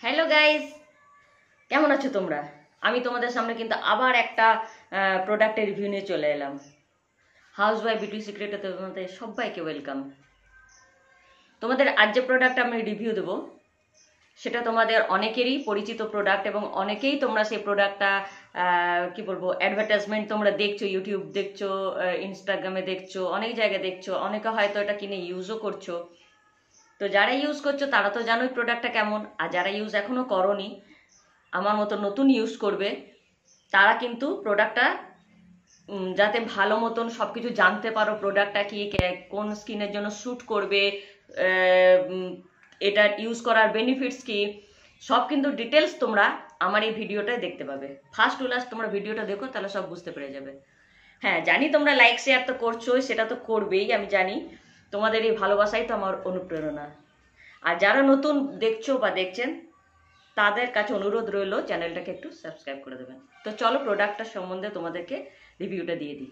Hello guys, কেমন আছো তোমরা? আমি তোমাদের সামনে কিন্তু আবার একটা প্রোডাক্টের রিভিউ নিয়ে চলে এলাম। হাউস ওয়াইফ বিউটি সিক্রেটে তোমাদের সবাইকে ওয়েলকাম। তোমাদের আজ যে প্রোডাক্ট আমি রিভিউ দেবো সেটা তোমাদের অনেকেরই পরিচিত প্রোডাক্ট এবং অনেকেই তোমরা সেই প্রোডাক্টটা কি বলবো অ্যাডভার্টাইজমেন্ট তোমরা দেখছো, ইউটিউব দেখছো, ইনস্টাগ্রামে দেখছো, অনেক জায়গায় দেখছো, অনেকে হয়তো এটা কিনে ইউজও করছো। তো যারা ইউজ করছো তারা তো জানোই প্রোডাক্টটা কেমন, আর যারা ইউজ এখনো করোনি আমার মতো নতুন ইউজ করবে তারা কিন্তু প্রোডাক্টটা যাতে ভালো মতন সব কিছু জানতে পারো, প্রোডাক্টটা কি, কোন স্কিনের জন্য স্যুট করবে, এটা ইউজ করার বেনিফিটস কি, সব কিন্তু ডিটেলস তোমরা আমার এই ভিডিওটায় দেখতে পাবে। ফার্স্ট টু লাস্ট তোমরা ভিডিওটা দেখো, তাহলে সব বুঝতে পেরে যাবে। হ্যাঁ জানি তোমরা লাইক শেয়ার তো করছোই, সেটা তো করবেই, আমি জানি তোমাদের এই ভালোবাসাই তো আমার অনুপ্রেরণা। আর যারা নতুন দেখছো বা দেখছেন তাদের কাছে অনুরোধ রইল চ্যানেলটাকে একটু সাবস্ক্রাইব করে দেবেন। তো চলো প্রোডাক্টটা সম্বন্ধে তোমাদেরকে রিভিউটা দিয়ে দিই।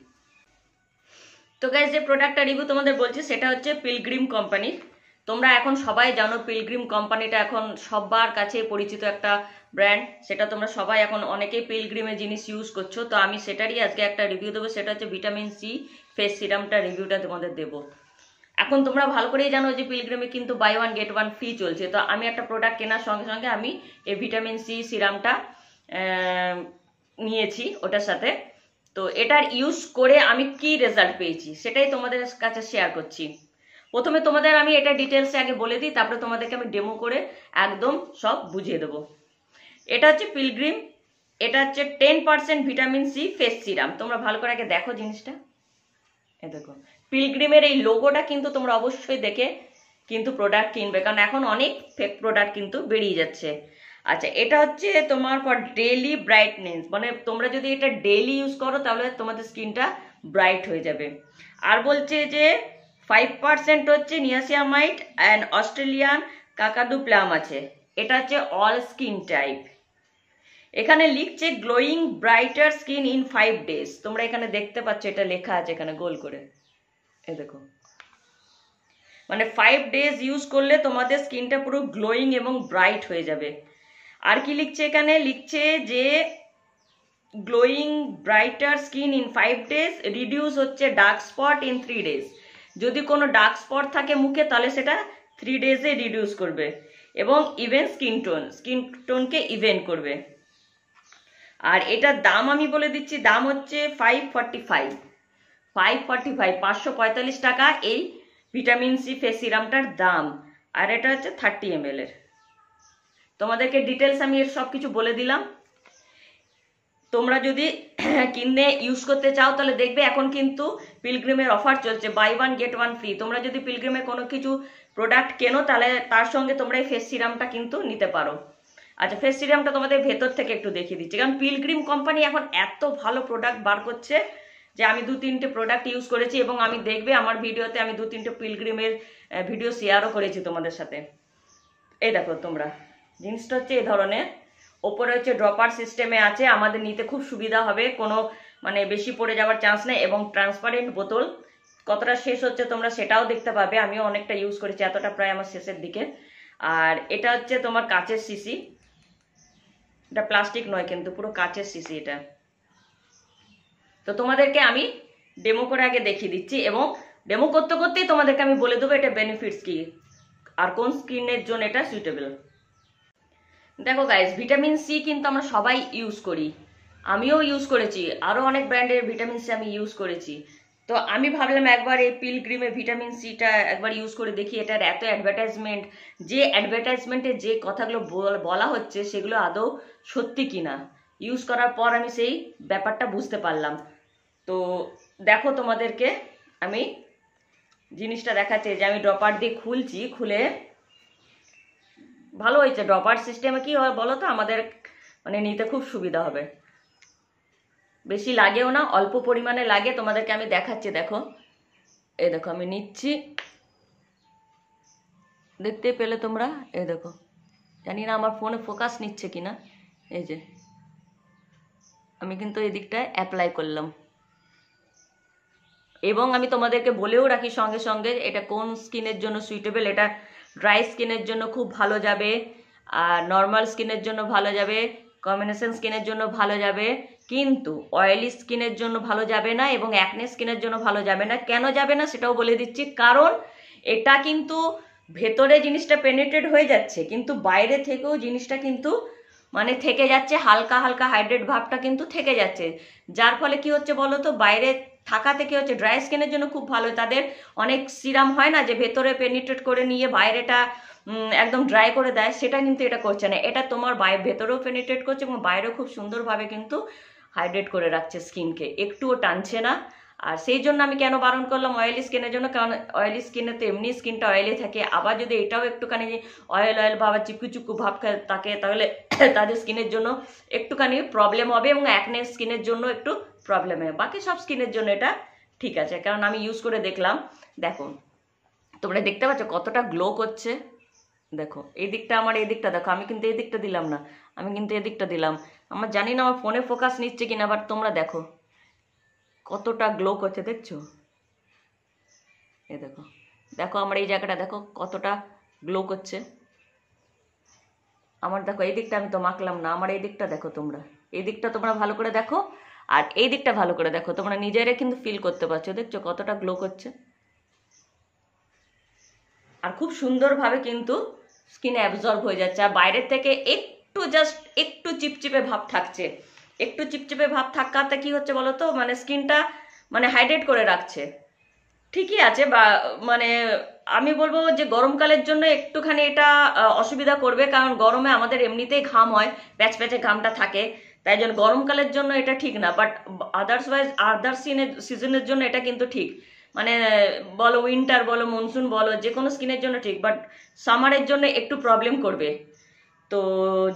তো গাইস, যে প্রোডাক্টটা রিভিউ তোমাদের বলছি সেটা হচ্ছে পিলগ্রিম কোম্পানি। তোমরা এখন সবাই জানো পিলগ্রিম কোম্পানিটা এখন সবার কাছে পরিচিত একটা ব্র্যান্ড, সেটা তোমরা সবাই এখন অনেকেই পিলগ্রিমের জিনিস ইউজ করছো। তো আমি সেটারই আজকে একটা রিভিউ দেবো, সেটা হচ্ছে ভিটামিন সি ফেস সিরামটা রিভিউটা তোমাদের দেবো। এখন তোমরা ভালো করেই জানো যে পিলগ্রিমে কিন্তু buy one get one free চলছে। তো আমি একটা প্রোডাক্ট কেনার সঙ্গে সঙ্গে আমি এই ভিটামিন সি সিরামটা নিয়েছি ওটার সাথে। তো এটার ইউজ করে আমি কি রেজাল্ট পেয়েছি সেটাই তোমাদের কাছে শেয়ার করছি। প্রথমে তোমাদের আমি এটা ডিটেলসে আগে বলে দিই, তারপরে তোমাদেরকে আমি ডেমো করে একদম সব বুঝিয়ে দেবো। এটা হচ্ছে পিলগ্রিম, এটা হচ্ছে 10% ভিটামিন সি ফেস সিরাম। তোমরা ভালো করে আগে দেখো জিনিসটা, এ দেখো পিলগ্রিমের এই লোগোটা কিন্তু তোমরা অবশ্যই দেখে কিন্তু প্রোডাক্ট কিনবে, কারণ এখন অনেক ফেক প্রোডাক্ট কিন্তু বেরিয়ে যাচ্ছে। আচ্ছা, এটা হচ্ছে তোমার ফর ডেইলি ব্রাইটনেস, মানে তোমরা যদি এটা ডেইলি ইউজ করো তাহলে তোমাদের স্কিনটা ব্রাইট হয়ে যাবে। আর বলছে যে 5% হচ্ছে নিয়াসিয়ামাইড অ্যান্ড অস্ট্রেলিয়ান কাকাডু প্লাম আছে। এটা হচ্ছে অল স্কিন টাইপ। এখানে লিখছে glowing brighter skin in 5 days। তোমরা এখানে দেখতে পাচ্ছ, এটা লেখা আছে এখানে গোল করে, এই দেখো, মানে 5 days ইউজ করলে তোমাদের স্কিনটা পুরো গ্লোয়িং এবং ব্রাইট হয়ে যাবে। আর কি লিখছে এখানে, লিখছে যে glowing brighter skin in 5 days, reduce হচ্ছে ডার্ক স্পট ইন 3 days। যদি কোনো ডার্ক স্পট থাকে মুখে তাহলে সেটা 3 days রিডিউস করবে, এবং ইভেন স্কিন টোনকে ইভেন করবে। আর এটার দাম আমি বলে দিচ্ছি, দাম হচ্ছে 545 টাকা এই ভিটামিন সি ফেস সিরামটার দাম। আর এটা হচ্ছে 30 ml এর। তোমাদেরকে ডিটেলস আমি এর সব কিছু বলে দিলাম। তোমরা যদি কিনে ইউজ করতে চাও তাহলে দেখবে এখন কিন্তু পিলগ্রিমের অফার চলছে, buy one get one free. তোমরা যদি পিলগ্রিমের কোনো কিছু প্রোডাক্ট কেনো তাহলে তার সঙ্গে তোমরা এই ফেস সিরামটা কিন্তু নিতে পারো। আচ্ছা, ফেস সিরামটা তোমাদের ভেতর থেকে একটু দেখিয়ে দিচ্ছি, কারণ পিলগ্রিম কোম্পানি এখন এত ভালো প্রোডাক্ট বার করছে যে আমি 2-3টে প্রোডাক্ট ইউজ করেছি, এবং আমি দেখবে আমার ভিডিওতে আমি 2-3টে পিলগ্রিমের ভিডিও শেয়ারও করেছি তোমাদের সাথে। এই দেখো তোমরা, জিনিসটা হচ্ছে এই ধরনের, ওপরে হচ্ছে ড্রপার সিস্টেমে আছে, আমাদের নিতে খুব সুবিধা হবে, কোনো মানে বেশি পড়ে যাওয়ার চান্স নেই, এবং ট্রান্সপারেন্ট বোতল। কতটা শেষ হচ্ছে তোমরা সেটাও দেখতে পাবে, আমিও অনেকটা ইউজ করেছি, এতটা প্রায় আমার শেষের দিকে। আর এটা হচ্ছে তোমার কাচের শিশি, এটা প্লাস্টিক নয় কিন্তু পুরো কাচের শিশি এটা। তো তোমাদেরকে আমি ডেমো করে আগে দেখিয়ে দিচ্ছি, এবং ডেমো করতে করতেই তোমাদেরকে আমি বলে দেবো এটা বেনিফিটস কি আর কোন স্কিনের জন্য এটা সুইটেবল। দেখো গাইস, ভিটামিন সি কিন্তু আমরা সবাই ইউজ করি, আমিও ইউজ করেছি, আরও অনেক ব্র্যান্ডের ভিটামিন সি আমি ইউজ করেছি। তো আমি ভাবলাম একবার এই পিলগ্রিমের ভিটামিন সিটা একবার ইউজ করে দেখি। এটার এত অ্যাডভার্টাইজমেন্ট, যে অ্যাডভার্টাইজমেন্টে যে কথাগুলো বলা হচ্ছে সেগুলো আদৌ সত্যি কিনা ইউজ করার পর আমি সেই ব্যাপারটা বুঝতে পারলাম। তো দেখো তোমাদেরকে আমি জিনিসটা দেখাচ্ছি, যে আমি ড্রপার দিয়ে খুলছি, খুলে ভালো হয়েছে। ড্রপার সিস্টেমে কি হয় বলো তো, আমাদের মানে নিতে খুব সুবিধা হবে, বেশি লাগেও না, অল্প পরিমাণে লাগে। তোমাদেরকে আমি দেখাচ্ছি, দেখো এই দেখো আমি নিচ্ছি, দেখতে পেলে তোমরা, এই দেখো, জানি না আমার ফোনে ফোকাস নিচ্ছে কিনা, এই যে আমি কিন্তু এই দিকটায় অ্যাপ্লাই করলাম। এবং আমি তোমাদেরকে বলেও রাখি সঙ্গে সঙ্গে এটা কোন স্কিনের জন্য সুইটেবল। এটা ড্রাই স্কিনের জন্য খুব ভালো যাবে, আর নর্মাল স্কিনের জন্য ভালো যাবে, কম্বিনেশন স্কিনের জন্য ভালো যাবে, কিন্তু অয়েলি স্কিনের জন্য ভালো যাবে না এবং অ্যাকনে স্কিনের জন্য ভালো যাবে না। কেন যাবে না সেটাও বলে দিচ্ছি। কারণ এটা কিন্তু ভেতরে জিনিসটা পেনিট্রেট হয়ে যাচ্ছে, কিন্তু বাইরে থেকেও জিনিসটা কিন্তু মানে থেকে যাচ্ছে, হালকা হালকা হাইড্রেট ভাবটা কিন্তু থেকে যাচ্ছে। যার ফলে কি হচ্ছে বলো তো, বাইরে থাকাতে কি হচ্ছে, ড্রাই স্কিনের জন্য খুব ভালো। তাদের অনেক সিরাম হয় না যে ভেতরে পেনিট্রেট করে নিয়ে বাইরেটা একদম ড্রাই করে দেয়, সেটা কিন্তু এটা করছে না। এটা তোমার ভেতরেও পেনিট্রেট করছে এবং বাইরেও খুব সুন্দরভাবে কিন্তু হাইড্রেট করে রাখছে স্কিনকে, একটুও টানছে না। আর সেই জন্য আমি কেন বারণ করলাম অয়েলি স্কিনের জন্য, কারণ অয়েলি স্কিনে তো এমনি স্কিনটা অয়েলি থাকে, আবার যদি এটাও একটুখানি অয়েল অয়েল ভাব, চিপকু চিপকু ভাব থাকে, তাহলে তাদের স্কিনের জন্য একটুখানি প্রবলেম হবে এবং অ্যাকনে স্কিনের জন্য একটু প্রবলেম হবে। বাকি সব স্কিনের জন্য এটা ঠিক আছে, কারণ আমি ইউজ করে দেখলাম। দেখো তোমরা দেখতে পাচ্ছ কতটা গ্লো করছে। দেখো এই দিকটা, আমার এই দিকটা দেখো, আমি কিন্তু এই দিকটা দিলাম না, আমি কিন্তু এই দিকটা দিলাম। আমার জানি না আমার ফোনে ফোকাস নিচ্ছে কিনা, বাট তোমরা দেখো কতটা গ্লো করছে, দেখছো? এই দেখো, দেখো আমার এই জায়গাটা দেখো কতটা গ্লো করছে। আমার দেখো এই দিকটা আমি তো মাখলাম না, আমার এই দিকটা দেখো, তোমরা এই দিকটা তোমরা ভালো করে দেখো, আর এই দিকটা ভালো করে দেখো, তোমরা নিজেরা কিন্তু ফিল করতে পারছো, দেখছো কতটা গ্লো করছে। আর খুব সুন্দরভাবে কিন্তু স্কিনে অ্যাবজর্ব হয়ে যাচ্ছে। আর বাইরের থেকে একটু জাস্ট একটু চিপচিপে ভাব থাকছে, একটু চিপচিপে ভাব থাকাতে কি হচ্ছে বলো তো, মানে স্কিনটা মানে হাইড্রেট করে রাখছে। ঠিকই আছে, বা মানে আমি বলবো যে গরমকালের জন্য একটুখানি এটা অসুবিধা করবে, কারণ গরমে আমাদের এমনিতেই ঘাম হয়, প্যাচ প্যাচে ঘামটা থাকে, তাই জন্য গরমকালের জন্য এটা ঠিক না। বাট আদার্স সিজনের জন্য এটা কিন্তু ঠিক, মানে বলো উইন্টার বলো মনসুন বলো, যে কোনো স্কিনের জন্য ঠিক। বাট সামারের জন্য একটু প্রবলেম করবে। তো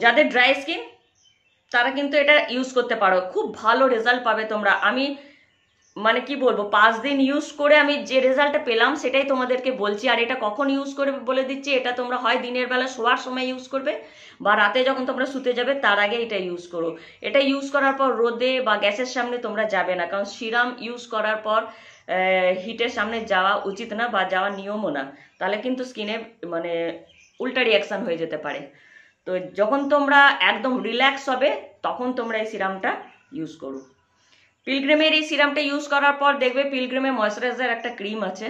যাদের ড্রাই স্কিন তারা কিন্তু এটা ইউজ করতে পারো, খুব ভালো রেজাল্ট পাবে তোমরা। আমি মানে কি বলবো, 5 দিন ইউজ করে আমি যে রেজাল্টটা পেলাম সেটাই তোমাদেরকে বলছি। আর এটা কখন ইউজ করবে বলে দিচ্ছি, এটা তোমরা হয় দিনের বেলা শোয়ার সময় ইউজ করবে, বা রাতে যখন তোমরা শুতে যাবে তার আগে এটা ইউজ করো। এটা ইউজ করার পর রোদে বা গ্যাসের সামনে তোমরা যাবে না, কারণ সিরাম ইউজ করার পর হিটের সামনে যাওয়া উচিত না, বা যাওয়ার নিয়মও না, তাহলে কিন্তু স্কিনে মানে উল্টা রিয়াকশন হয়ে যেতে পারে। তো যখন তোমরা একদম রিল্যাক্স হবে তখন তোমরা এই সিরামটা ইউজ করো। পিলগ্রিমের এই সিরামটা ইউজ করার পর দেখবে, পিলগ্রিমের ময়শ্চারাইজার একটা ক্রিম আছে,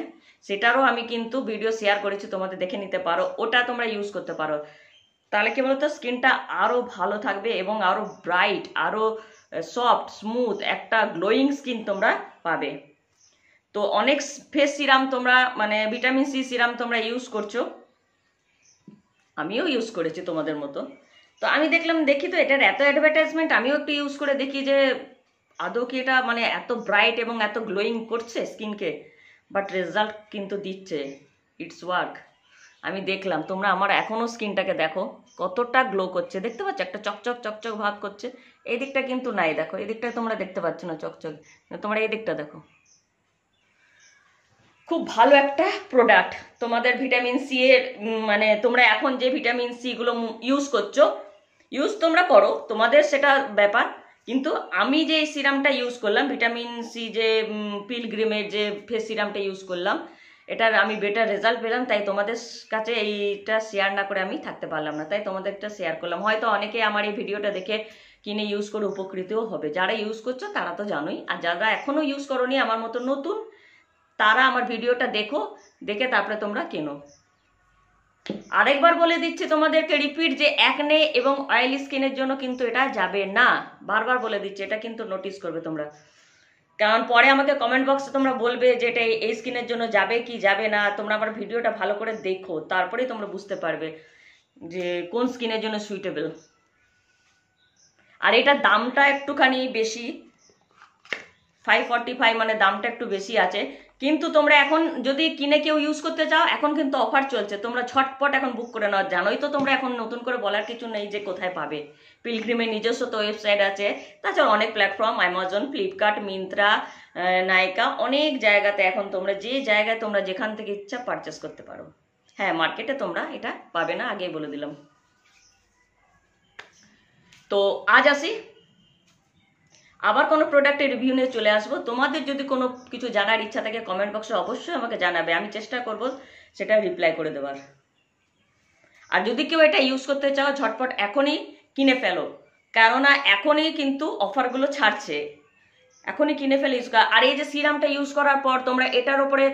সেটারও আমি কিন্তু ভিডিও শেয়ার করেছি, তোমাদের দেখে নিতে পারো, ওটা তোমরা ইউজ করতে পারো। তাহলে কি বলতো, স্কিনটা আরো ভালো থাকবে এবং আরো ব্রাইট, আরো সফট স্মুথ একটা গ্লোয়িং স্কিন তোমরা পাবে। তো অনেক ফেস সিরাম তোমরা মানে ভিটামিন সি সিরাম তোমরা ইউজ করছো, আমিও ইউজ করেছি তোমাদের মতো। তো আমি দেখি তো এটার এত অ্যাডভার্টাইজমেন্ট, আমিও একটু ইউজ করে দেখি যে আদৌ কি এটা মানে এত ব্রাইট এবং এত গ্লোয়িং করছে স্কিনকে। বাট রেজাল্ট কিন্তু দিচ্ছে, ইটস ওয়ার্ক। আমি দেখলাম, তোমরা আমার এখনো স্কিনটাকে দেখো কতটা গ্লো করছে, দেখতে পাচ্ছ একটা চকচক চকচক ভাব করছে। এই দিকটা কিন্তু নাই, দেখো এই দিকটা তোমরা দেখতে পাচ্ছ না চকচক, তোমরা এই দিকটা দেখো। খুব ভালো একটা প্রোডাক্ট তোমাদের ভিটামিন সি এর, মানে তোমরা এখন যে ভিটামিন সি গুলো ইউজ করছো, ইউজ তোমরা করো, তোমাদের সেটা ব্যাপার। কিন্তু আমি যে সিরামটা ইউজ করলাম, ভিটামিন সি যে পিলগ্রিমের যে ফেস সিরামটা ইউজ করলাম, এটার আমি বেটার রেজাল্ট পেলাম, তাই তোমাদের কাছে এইটা শেয়ার না করে আমি থাকতে পারলাম না, তাই তোমাদেরটা শেয়ার করলাম। হয়তো অনেকে আমার এই ভিডিওটা দেখে কিনে ইউজ করে উপকৃতও হবে, যারা ইউজ করছো তারা তো জানোই, আর যারা এখনো ইউজ করোনি আমার মতো নতুন, তারা আমার ভিডিওটা দেখো, দেখে তারপরে তোমরা কেনো। আরেকবার বলে দিচ্ছি তোমাদেরকে রিপিট, যে অ্যাকনে এবং অয়েলি স্কিনের জন্য কিন্তু এটা যাবে না, বারবার বলে দিচ্ছি, এটা কিন্তু নোটিস করবে তোমরা, কারণ পরে আমাকে কমেন্ট বক্সে তোমরা বলবে যে এটা এই স্কিনের জন্য যাবে কি যাবে না। তোমরা আবার ভিডিওটা ভালো করে দেখো, তারপরেই তোমরা বুঝতে পারবে যে কোন স্কিনের জন্য সুইটেবল। আর এটার দামটা একটুখানি বেশি, 545, মানে দামটা একটু বেশি আছে। কিন্তু তোমরা এখন যদি কিনে কেউ ইউজ করতে চাও, এখন কিন্তু অফার চলছে, তোমরা ঝটপট এখন বুক করে নাও। জানোই তো তোমরা, এখন নতুন করে বলার কিছু নেই যে কোথায় পাবে। পিলগ্রিমের নিজস্ব তো ওয়েবসাইট আছে, তাছাড়া অনেক প্ল্যাটফর্ম, অ্যামাজন, ফ্লিপকার্ট, মিন্ত্রা, নাইকা, অনেক জায়গাতে এখন তোমরা যে জায়গায় তোমরা যেখান থেকে ইচ্ছা পারচেস করতে পারো। হ্যাঁ, মার্কেটে তোমরা এটা পাবে না, আগেই বলে দিলাম। তো আজ আসি, আবার কোনো প্রোডাক্টের রিভিউ নিয়ে চলে আসবো। তোমাদের যদি কোনো কিছু জানার ইচ্ছা থাকে কমেন্ট বক্সে অবশ্যই আমাকে জানাবে, আমি চেষ্টা করব সেটা রিপ্লাই করে দেওয়ার। আর যদি কেউ এটা ইউজ করতে চাও ঝটপট এখনই কিনে ফেলো, কেননা এখনই কিন্তু অফারগুলো ছাড়ছে, এখনই কিনে ফেলে ইউজ করা। আর এই যে সিরামটা ইউজ করার পর তোমরা এটার উপরে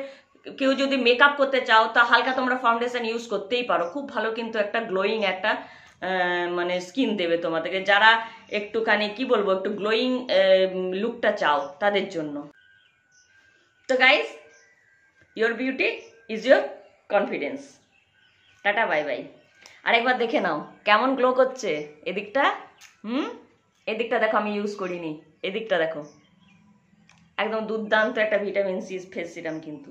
কেউ যদি মেকআপ করতে চাও তা হালকা তোমরা ফাউন্ডেশন ইউজ করতেই পারো, খুব ভালো কিন্তু একটা গ্লোয়িং একটা মানে স্কিন দেবে তোমাদেরকে, যারা একটুখানি কি বলবো একটু গ্লোয়িং লুকটা চাও তাদের জন্য। তো guys, your beauty is your confidence. Tata, bye bye. আরেকবার দেখে নাও কেমন গ্লো করছে এদিকটা। এদিকটা দেখো, আমি ইউজ করিনি, এদিকটা দেখো, একদম দুর্দান্ত একটা ভিটামিন সি ফেস সিরাম, কিন্তু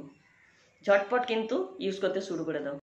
ঝটপট কিন্তু ইউজ করতে শুরু করে দাও।